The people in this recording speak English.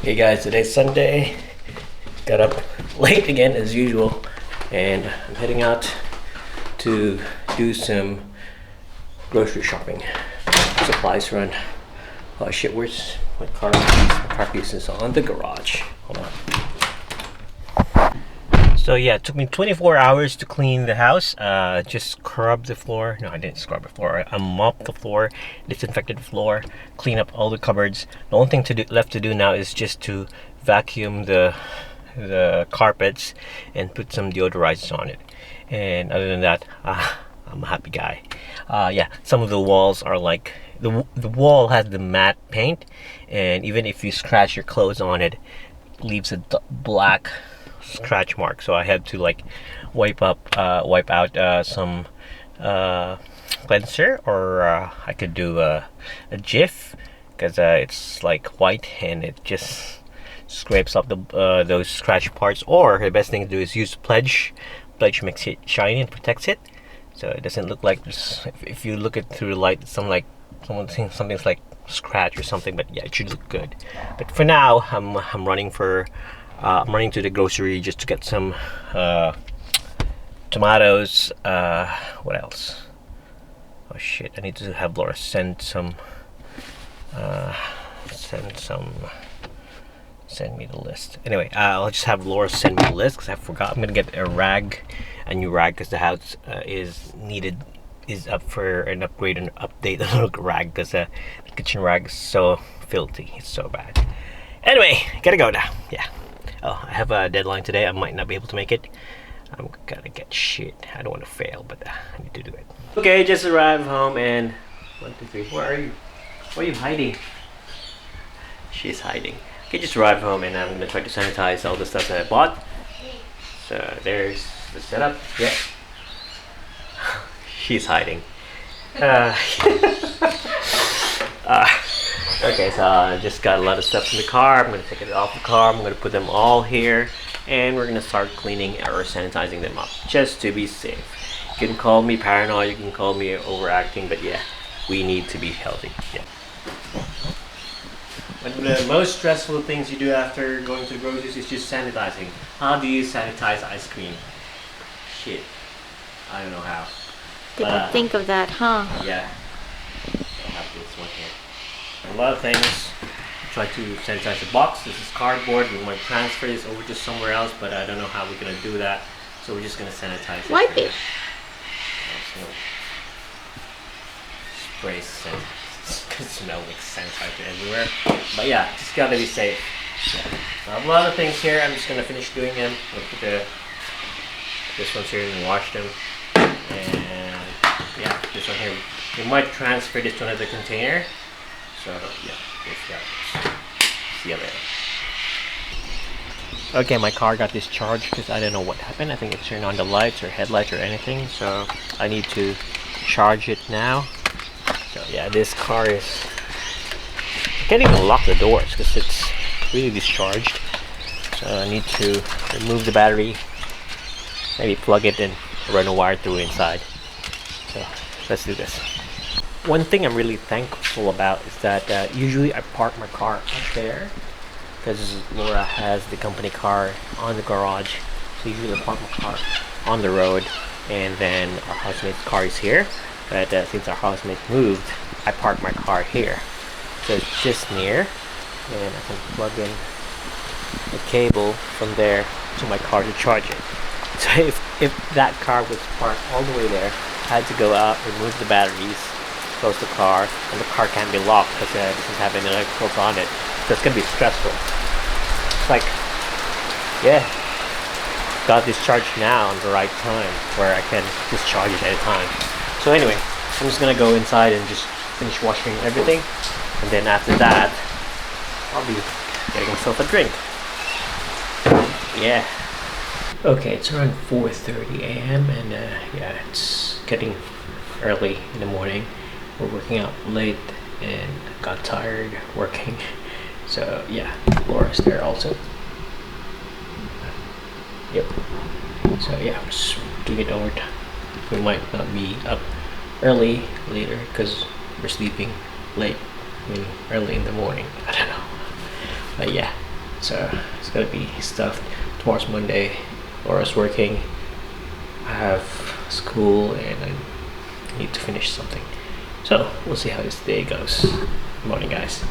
Hey guys, today's Sunday. Got up late again as usual, and I'm heading out to do some grocery shopping. Supplies run. Oh shit, where's my car keys? My car keys is on the garage. Hold on. So yeah, it took me 24 hours to clean the house. Just scrubbed the floor. No, I didn't scrub the floor. I mopped the floor, disinfected the floor, clean up all the cupboards. The only thing left to do now is just to vacuum the carpets and put some deodorizers on it. And other than that, I'm a happy guy. Yeah, some of the walls are like the wall has the matte paint, and even if you scratch your clothes on it, leaves a black scratch mark. So I had to like wipe out some cleanser, or I could do a Jif, because it's like white and it just scrapes up those scratch parts. Or the best thing to do is use Pledge makes it shiny and protects it, so it doesn't look like this. If you look it through the light, something's like scratch or something, but yeah, it should look good. But for now, I'm running to the grocery just to get some tomatoes. What else? Oh shit, I need to have Laura send me the list. Anyway, I'll just have Laura send me the list because I forgot. I'm gonna get a new rag, because the house is up for an upgrade and update. A little rag, because the kitchen rag is so filthy. It's so bad. Anyway, gotta go now. Yeah. Oh, I have a deadline today. I might not be able to make it. I'm gonna get shit. I don't want to fail, but I need to do it. Okay, just arrived home and 1, 2, 3. Where are you? Where are you hiding? She's hiding. Okay, just arrived home and I'm gonna try to sanitize all the stuff that I bought. So there's the setup. Yeah. She's hiding. Okay, so I just got a lot of stuff in the car. I'm going to take it off the car. I'm going to put them all here, and we're going to start cleaning or sanitizing them up, just to be safe. You can call me paranoid, you can call me overacting, but yeah, we need to be healthy. Yeah. One of the most stressful things you do after going to the groceries is just sanitizing. How do you sanitize ice cream? Shit, I don't know how. Didn't think of that, huh? Yeah. I'll have this one here. A lot of things. Try to sanitize the box. This is cardboard. We might transfer this over to somewhere else, but I don't know how we're gonna do that. So we're just gonna sanitize it. Wipe it. Spray scent. It's gonna smell like sanitizer everywhere. But yeah, just gotta be safe. Yeah. I have a lot of things here. I'm just gonna finish doing them. I'll put this one's here and wash them. And yeah, this one here. We might transfer this to another container. So yeah, see you later. Okay, my car got discharged because I don't know what happened. I think it turned on the lights or headlights or anything. So I need to charge it now. So yeah, this car is... I can't even lock the doors because it's really discharged. So I need to remove the battery, maybe plug it and run a wire through inside. So let's do this. One thing I'm really thankful about is that usually I park my car up there because Laura has the company car on the garage. So usually I park my car on the road, and then our housemate's car is here. But since our housemate moved, I park my car here. So it's just near, and I can plug in a cable from there to my car to charge it. So if that car was parked all the way there, I had to go out, remove the batteries, close the car, and the car can't be locked because it doesn't have any electricals on it. So it's gonna be stressful. It's like, yeah, got discharged now on the right time where I can discharge it at a time. So anyway, I'm just gonna go inside and just finish washing everything, and then after that, I'll be getting myself a drink. Yeah. Okay, it's around 4:30 a.m. and yeah, it's getting early in the morning. We're working out late and got tired working. So yeah, Laura's there also. Yep. So yeah, I'm just doing it overtime. We might not be up early later because we're sleeping late, I mean early in the morning. I don't know. But yeah, So it's gonna be stuff. Tomorrow's Monday. Laura's working. I have school and I need to finish something. So we'll see how this day goes. Good morning, guys.